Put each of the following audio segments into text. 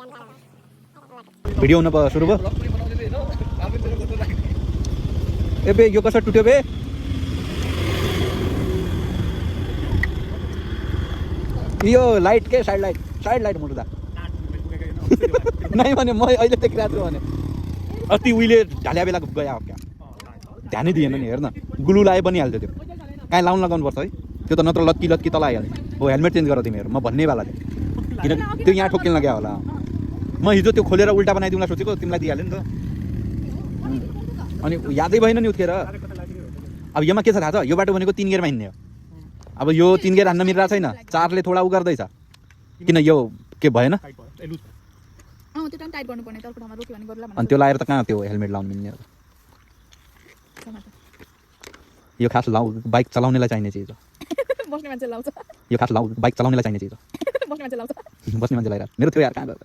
video हुन सुरु भयो ए बे यो कसरी टुट्यो बे यो लाइट के साइड लाइट मुटुदा नै भने म अहिले देखिरहेको छु भने अस्ति उहिले ढाल्या बेला गयो क्या ध्यानै दिएन नि हेर्न ग्लु लाए पनि हाल्थ्यो त्यो कहीँ लगाउनु पर्छ है त्यो त नत्र लत्की तल आइहाल्ने हो हेलमेट चेन्ज गर तिमीहरू म भन्ने बेला थियो किन त्यो यहाँ ठोक्किन लाग्यो होला म हिजो त्यो खोलेर उल्टा बनाइदिउँला सोचेको तिमीलाई दिइहाल्यो नि त अनि यादै भएन नि उठेर अब योमा के छ थाहा छ यो बाटो भनेको 3 गियरमा हिँड्ने हो अब यो 3 गियर हान्न मिलिरहेको छैन 4ले थोडा उ गर्दैछ किन यो के भएन अनि त्यो लाएर त कहाँ त्यो हेलमेट लाउनु मिल्ने हो यो खास बाइक चलाउनेलाई चाहिने चिज हो बस्ने मान्छे लाउँछ यो खास बाइक चलाउनेलाई चाहिने चिज हो बस्ने मान्छे लाउँछ बस्ने मान्छे लगाएर मेरो थियो यार कहाँ गयो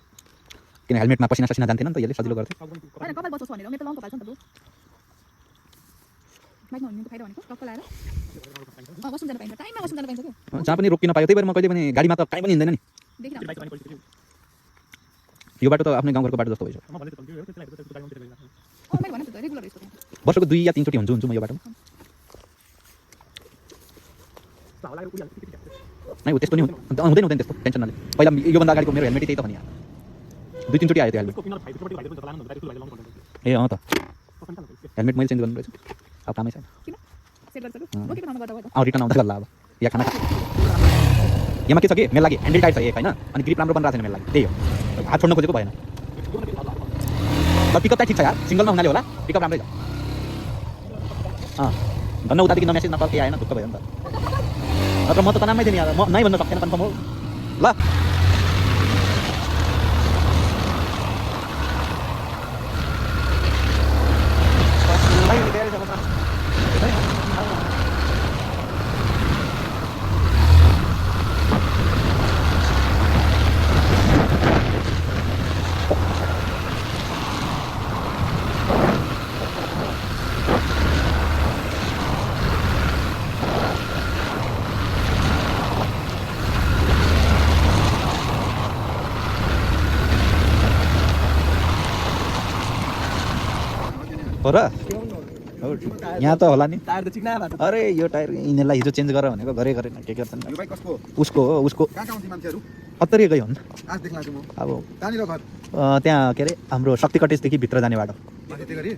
किन हेलमेटमा पसिना जान्थेन नि त यसले सजिलो गर्थ्यो हैन कपाल बचाउँछ भनेर मेरो त लङको पाल्छ नि त बाइकमा हुनु फाइदा भनेको टक्क लाएर बस्नु जान पाइन्छ टाइममा बस्नु जान पाइन्छ के जहाँ पनि रोकिन पायो त्यही भएर म कहिले पनि गाडीमा त कहीँ पनि हिँड्दैन नि यो बाटो त आफ्नै गाउँघरको बाटो जस्तो भइसक्यो वर्षको 2 या 3 चोटि हुन्छु म यो बाटोमा नै त्यस्तो नि हुँदैन त्यस्तो टेन्सन नले पहिला योभन्दा अगाडिको मेरो हेलमेट त्यही त भनि 2-3 चोटि आयो त्यो हेलमेट ए अँ त हेलमेट मैले चेन्ज गर्नु रहेछ अब कामै छैन रिटर्न आउँदा गल्ला अब यहाँ खाना यहाँ के छ कि मेरो लागि ह्यान्डल टाइट छ एक होइन अनि ग्रिप राम्रो बनिरहेको छैन मेरो लागि त्यही हो हात छोड्न खोजेको भएन पिकअप टाइट ठिक छ यार सिङ्गलमा हुनाले होला पिकअप राम्रै छ धन्न उतादेखि न मेसेज नकल केही आएन ढुक्क भयो नि त नत्र म त तनावमै थिएँ नि यार म नै भन्न सक्दैन कन्फर्म हो ल हो र यहाँ त होला नि टायर त चिक्ना भा अरे यो टायर यिनीहरूलाई हिजो चेन्ज गर भनेको गरेन के गर्छन् यो बाइक कसको उसको हो उसको कहाँ आउँछ मान्छेहरु अत्तरी गयो हुन् आज देख्ला छु म अब कहाँनिर घर त्यहाँ के अरे हाम्रो शक्ति कटेजदेखि भित्र जाने बाटो माथि त्यो गरी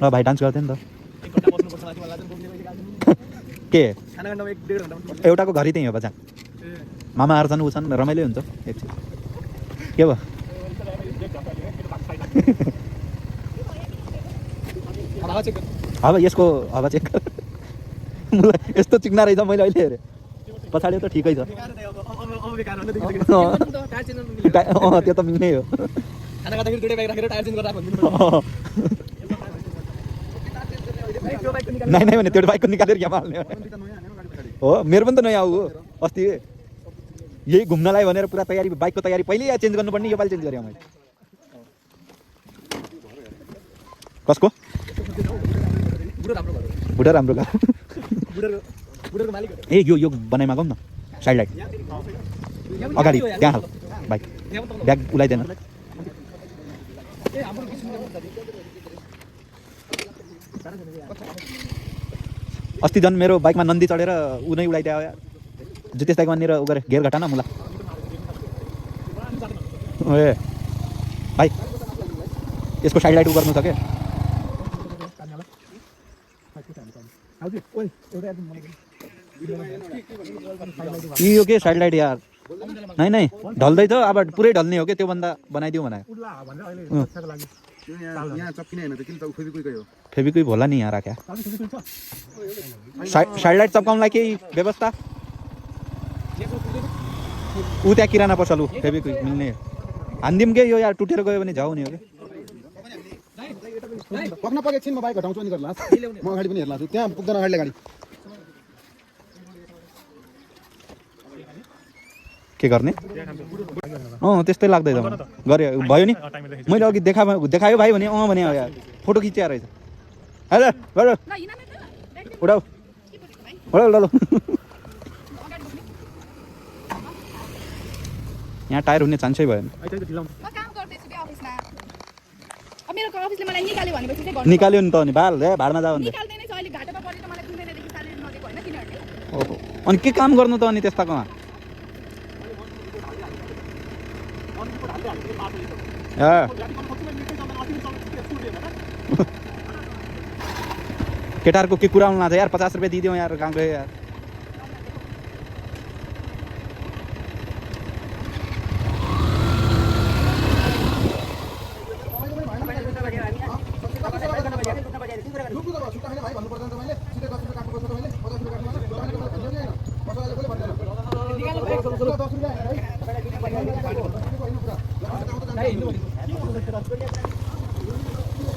ल भाइ डान्स गर्थ्यो नि त एक घण्टा बस्नुपर्छ माथि मलाई चाहिँ बोक्ने के खाना खानमा 1-1.5 घण्टा एउटाको घरि त्यही हो बजा मामा आर्छन् उ छन् रमाइलो हुन्छ एकछिन के भयो अब यसको हावा चेक मलाई यस्तो चिक्ना रहेछ मैले अहिले हेरेँ पछाडि त ठिकै छ त्यो त मिल्ने हो खाना खाँदाखेरि दुईटै बाइक राखेर टायर चेन्ज गरेर भन्दिनु नै भने त्यो बाइकको निकालेर यहाँ हाल्ने हो मेरो पनि त नयाँ हो अस्ति यही घुम्नलाई भनेर पुरा तयारी बाइकको तयारी पहिल्यै चेन्ज गर्नुपर्ने योपालि चेन्ज गरेँ मैले कसको बुढा राम्रो गा ए यो बनाइ मागौँ न साइड लाइट अगाडि त्यहाँ हाल बाइक ब्याग उलाइदिएन अस्ति झन् मेरो बाइकमा नन्दी चढेर ऊ नै उडाइदियो यार जुतेश दाइको मानेर उ गरे गेयर घटा न मुला ए भाइ यसको साइड लाइट उ गर्नु छ के यो के साइड लाइट यार नै ढल्दै छ अब पुरै ढल्ने हो कि त्योभन्दा बनाइदिउँ भने फेबिक्विक होला नि यहाँ राख्या साइड लाइट चप्काउनलाई केही व्यवस्था ऊ त्यहाँ किराना पसल ऊ फेबिक्विक मिल्ने हान्दिउँ के यो यार टुटेर गयो भने झाउ नि हो कि पक्न पछि एकछिन म बाइक हटाउँछु अनि गर्ला म अगाडि पनि हेर्ला छु त्यहाँ पुग्दैन अगाडि गाडी के गर्ने त्यस्तै लाग्दैछ गरे भयो नि मैले अघि देखायो भाइ भने भने यार फोटो खिच्या रहेछ हेलो बडो उडाउ ल यहाँ टायर हुने चान्सै भएन म काम गर्दैछु बे अफिसमा अब मेरो अफिसले मलाई निकाल्यो भनेपछि चाहिँ गर्नु निकाल्यो नि त अनि भाल रे भाडमा जाऊ नि निकाल्दैन छ अहिले घाटामा परे त मलाई कुमेरदेखि सालेरी नदिएको होइन तिनीहरूले ओहो अनि के काम गर्नु त अनि त्यस्ताकोमा केटाहरूको के कुरा हुनु यार 50 रुपियाँ दिइदिउँ यार काम गयो यार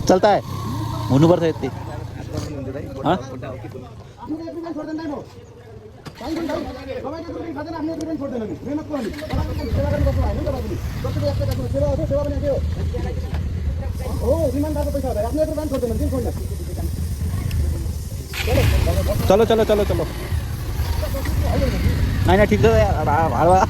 चल्ता है हुनुपर्छ यति चलो चलो चलो चलो नहीं ठीक छ यार भाडा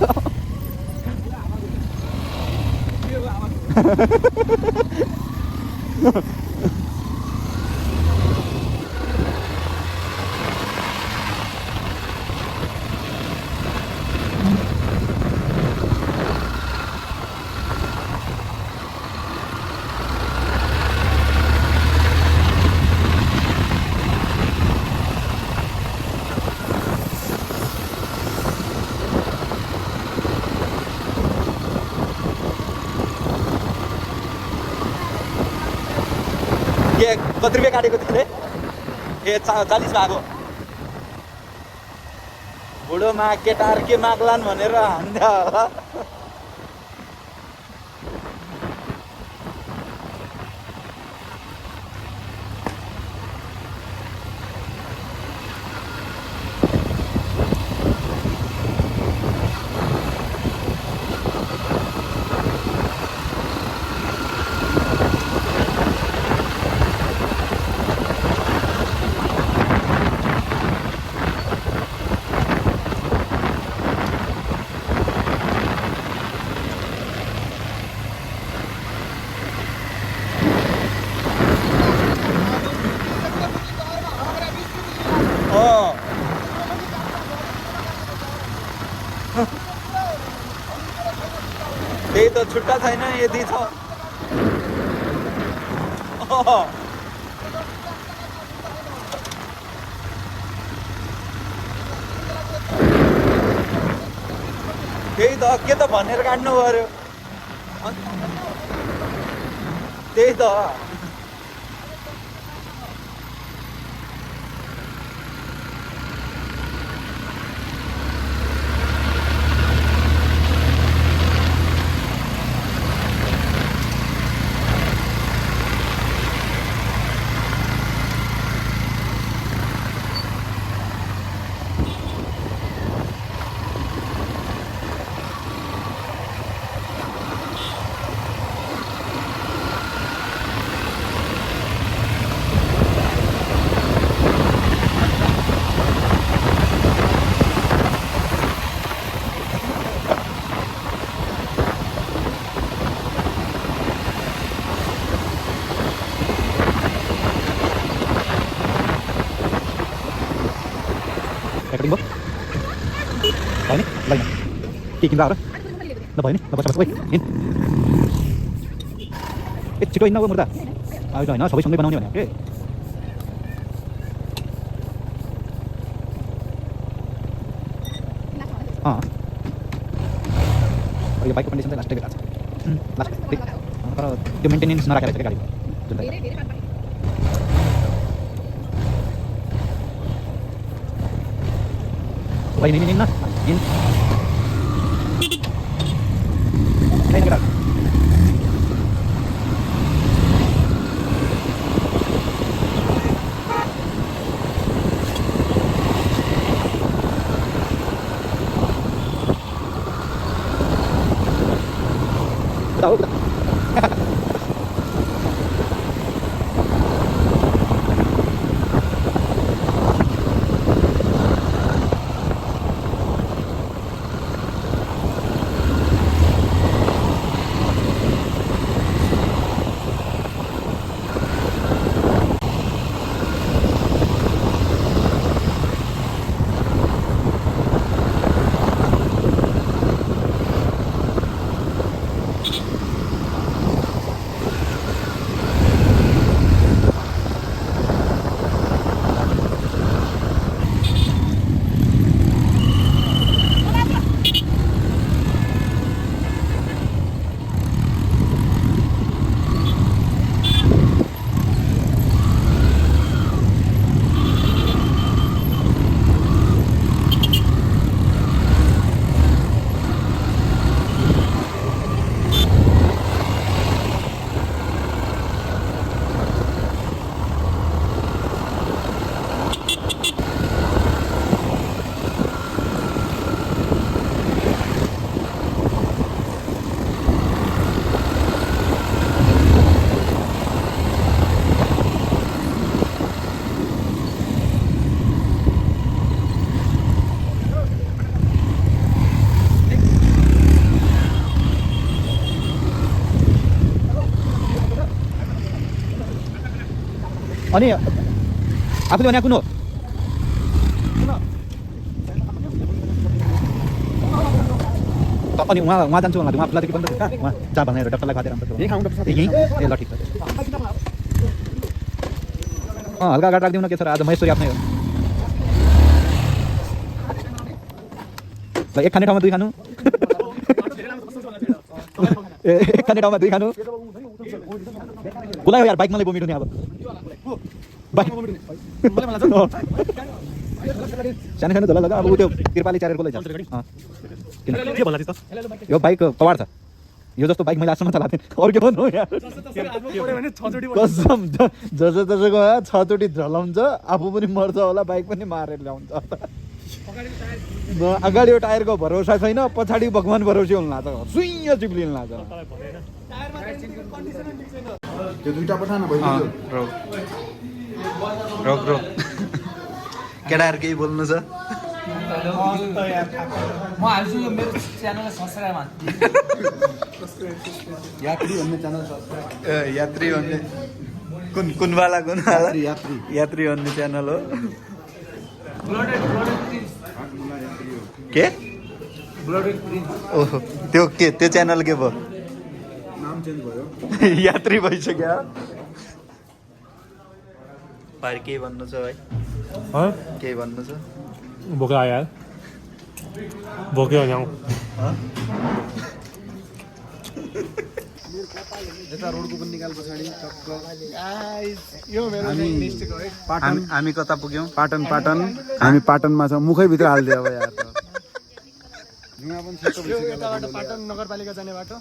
के कति रुपियाँ काटेको थिएँ ए 40 भएको बुढोमा केटाहरू के माग्लान् भनेर हान्दा होला त्यही त छुट्टा छैन यदि छ त्यही त के त भनेर काट्नु पर्यो त्यही त recording bos भयो नि ल के किन्दा हो र ल भयो नि ल बस बस ओइ हिँड ए छिटो हिँड्न मुर्दा अहिले होइन सबै सँगै बनाउने भने के यो बाइकको कन्डिसन चाहिँ लास्टै बेला छ लास्ट तर त्यो मेन्टेनेन्स नराखेर चाहिँ गाडीको जुन भाइ नहीं नहीं ना इन नहीं करा बताओ अनि आफूले भने कुन हो अनि उहाँ जान्छु उहाँ फुला के पनि उहाँ चा भनेर डक्टरलाई खाँदै राम्रो यहीँ खाउँ यहीँ ए ल ठिक छ हल्का गाड राखिदिउँ न के छ र आज महेश्वरी आफ्नै हो ल एक खाने ठाउँमा दुई खानु एक खाने ठाउँमा दुई खानु बोलायो यार बाइक मलाई बोमिट हुने अब बाइक सानो सानो झोला लगा अब त्यो कृपाली चारेरको लैजान्छ यो बाइक कवाड छ यो जस्तो बाइक मैले आजसम्म चलाएको थिएँ अरू के भन्नु यार कसम जसो तसोको 6 चोटि झलाउँछ आफू पनि मर्छ होला बाइक पनि मारेर ल्याउँछ अगाडि यो टायरको भरोसा छैन पछाडि भगवान भरोसे हुन लाग्छ सुइँ चिप्लिन लाग्छ त्यो दुईटा पठान भइदियो रोक रोक केटाहरू केही बोल्नु छ म हाल्छु यो मेरो च्यानललाई सब्स्क्राइब हान्छु यात्री भन्ने च्यानल सब्स्क्राइब यात्री भन्ने कुन वाला यात्री भन्ने च्यानल हो के ओहो त्यो च्यानल के भयो नाम चेन्ज भयो यात्री भइसक्यो भाइ के भन्नु छ भाइ के भन्नु छ बोका यार बोक्यो ल्याउँ यता रोडको पनि निकाल पछाडि टक्क यो मेरो मिस्टेक हो है हामी कता पुग्यौँ पाटन हामी पाटनमा छ मुखैभित्र हालिदियो अब यार जुवा पनि छिटो भइसक्यो यताबाट पाटन नगरपालिका जाने बाटो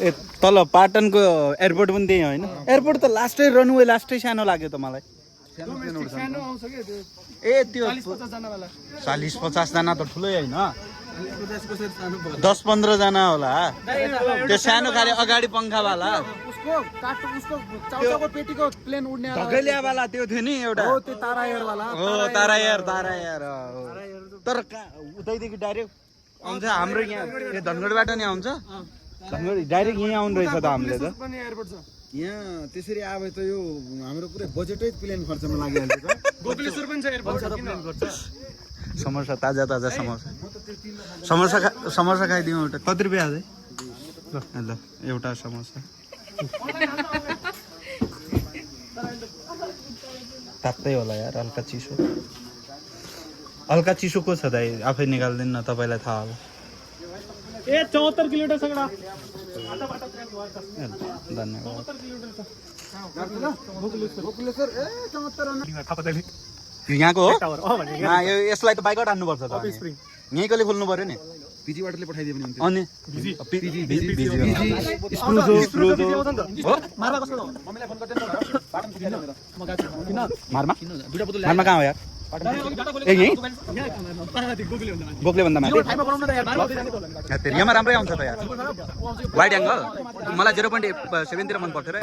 ए तल पाटनको एयरपोर्ट पनि त्यही होइन एयरपोर्ट त लास्टै रनवे लास्टै सानो लाग्यो त मलाई सानो आउँछ के त्यो ए त्यो 40-50 जनावाला 40-50 जना त ठुलै होइन 10-15 जना होला त्यो सानो खाले अगाडि पङ्खावाला उसको चाउचाउको पेटीको प्लेन उड्ने ढकैलियावाला त्यो थियो नि एउटा हो त्यो तारा एयरवाला हो तारा एयर तर उतैदेखि डाइरेक्ट आउँछ हाम्रो यहाँ धनगढबाट नि आउँछ धनगढ डाइरेक्ट यहीँ आउनु रहेछ त हामीले त पनि एयरपोर्ट छ यहाँ त्यसरी आए त यो हाम्रो पुरै बजेटै प्लेन खर्चमा लागिहाल्छ त गोकुलेश्वर पनि छ एयरपोर्ट प्लेन खर्च समोसा ताजा समोसा खाइदिउँ एउटा कति रुपियाँ अझै ल एउटा समोसा तात्तै होला यार हल्का चिसो को छ दाइ आफै निकालिदिनु न तपाईँलाई थाहा होला ए 74 किलोमिटर सगडा धन्यवाद यहाँको हो यसलाई त बाइकबाट हान्नुपर्छ त यहीँकोले खोल्नु पर्यो नि पिजीबाटले पठाइदियो भने हुन्थ्यो अनि मारमा कहाँ हो यार ए यहीँ गोकले भन्दा माथि यहाँमा राम्रै आउँछ त यार वाइड एङ्गल मलाई 0.7 तिर मन पर्थ्यो र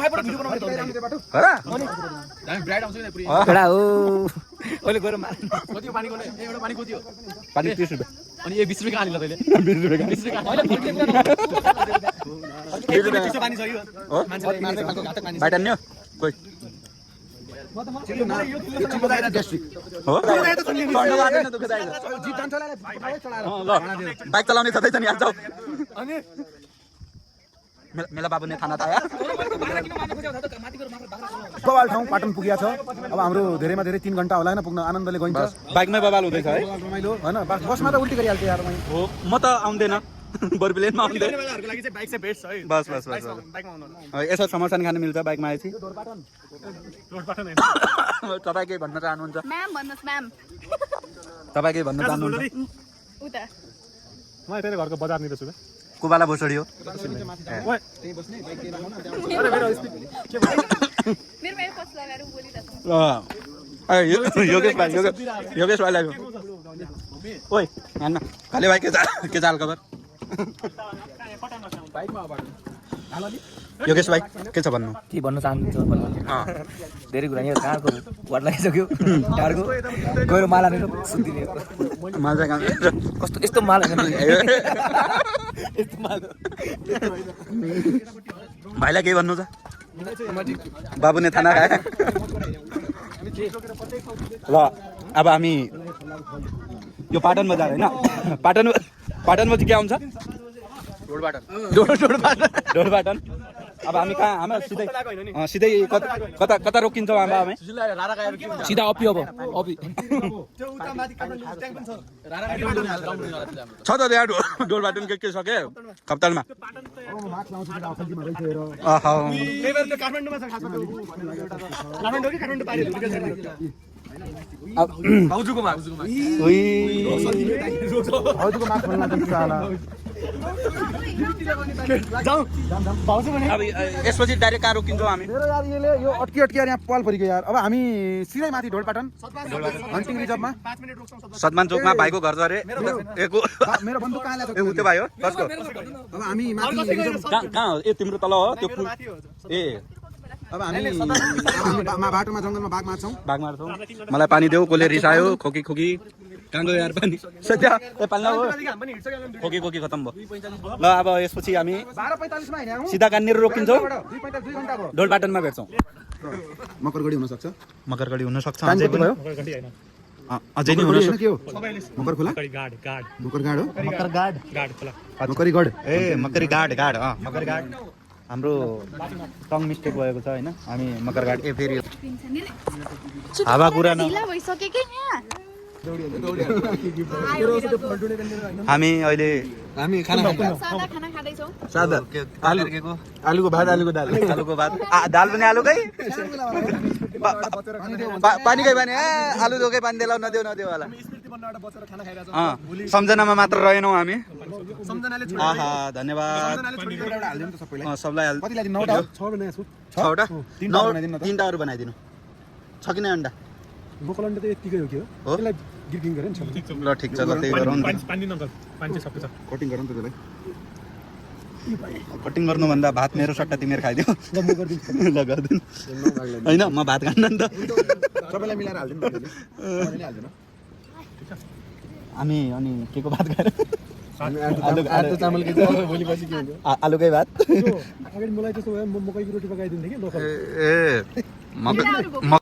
हो अहिले गएर पानी 30 रुपियाँ अनि ए 20 रुपैयाँ हालिला तैले 20 रुपियाँ पानी छ यो मान्छेले मार्दै खालको घातक पानी बाइट अन्य कोही हो बाइक चलाउने छँदैछ नि आज मेला बाबु ने थाना आयो बवाल ठाउँ पाटन पुगेको छ अब हाम्रो धेरैमा धेरै 3 घण्टा होला हैन पुग्न आनन्दले गइन्छ बाइकमै बवाल हुँदैछ है रमाइलो हैन बसमा त उल्टी गरिहाल्थ्यो यार हो म त आउँदैन बरबिलेनमा आउँदैन वालाहरुको लागि चाहिँ बाइक चाहिँ बेस्ट छ है बस बाइकमा आउनु यसो समोसा खान मिल्छ बाइकमा आएपछि रोड पाटन हैन तपाईँ केही भन्न चाहनुहुन्छ म्याम भन्नुहोस् म्याम तपाईँ केही भन्न चाहनुहुन्छ उता म यतै घरको बजार निर छु के कुबाला भोसडी हो ओए त्यही बस्ने बाइक लिएर आउन अरे मेरो स्पिड के भयो मेरो एयरपोर्ट्स लगाएर बोलिरहेको योगेश भाइ लाग्यो ओइ हेर्न खाले भाइ के चाल खबर योगेश भाइ के छ भन्नु के भन्न चाहनुहुन्छ धेरै कुरा यहाँ कहाँको वाट लागिसक्यो टाढको गएर माला नै सुत्दिने माजा काम कस्तो यस्तो माल भाइलाई केही भन्नु छ बाबुले थाना खाए ल अब हामी यो पाटनमा जाँदा होइन पाटनमा चाहिँ के आउँछ ढोरपाटन अब हामी कहाँ हाम्रो सिधै कता रोकिन्छौँ हामी सिधा अपी अब अपी छ त त्यहाँ ढोरपाटन के सक्यो कप्तानमा भाउजूको माग अब यसपछि डाइरेक्ट कहाँ रोकिन्छौँ हामी मेरो यार यसले यो अट्की यार यहाँ पल परिको यार अब हामी सिधै माथि ढोलपाटन हन्टिङ रिजर्भमा सदमान चोकमा भाइको घर छ अरे मेरो बन्दुक कहाँ ल्याएको ए उ त्यो भाइ हो कसको अब हामी माथि कहाँ हो ए तिम्रो तल हो त्यो ए अब हामी बाटोमा जङ्गलमा बाघ मार्छौँ मलाई पानी देऊ कसले रिसायो खोकी कहाँ गयो यार पानी सत्य ए पाल्न हो खोकी खतम भयो ल अब यसपछि हामी 12:45 मा हिँड्यौँ सिधा कहाँनिर रोकिन्छौँ 2 घण्टा भयो ढोलपाटनमा भेट्छौँ मकरगढी हुन सक्छ मकरगढी हुनसक्छ अझै अझै पनि अझै नै हुन सक्छ के हो मकर खोला मकर गाड हो मकरी गढ ए मकरी गाड मकरी गाड हाम्रो टङ मिस्टेक भएको छ होइन हामी मकर गाड ए फेरि हावा कुरा न ढिला भइसक्यो के यहाँ हामी अहिले हामी खाना सादा खाना खाँदैछौँ सादा आलुको भात आलुको भात दाल पनि आलुकै पानी गयो भने आलु दोकै पानी देलाउ नदेऊ होला सम्झनामा मात्र रहेनौँ हामी आहा धन्यवाद सबलाई कतिलाई 9टा 6वटा 3टाहरू बनाइदिनु छ कि नै अन्डा लोकल अन्डा त यतिकै हो कि हो त्यसलाई गिर्किङ गरे नि ल ठिक छ ल त्यही गरौँ पानी नगल पानी चाहिँ सबै छ कटिङ गरौँ त त्यसलाई कटिङ गर्नुभन्दा भात मेरो सट्टा तिमीहरू खाइदियो ल गरिदिनु होइन म भात खान्न नि त सबैलाई मिलाएर हाल्दिनु हामी अनि के को भात खाएर आलु चामल के भोलि पछि के हुन्छ आलुकै भात अगाडि मलाई त्यस्तो भयो म मकैको रोटी पकाइदिन्थेँ कि लोकल ए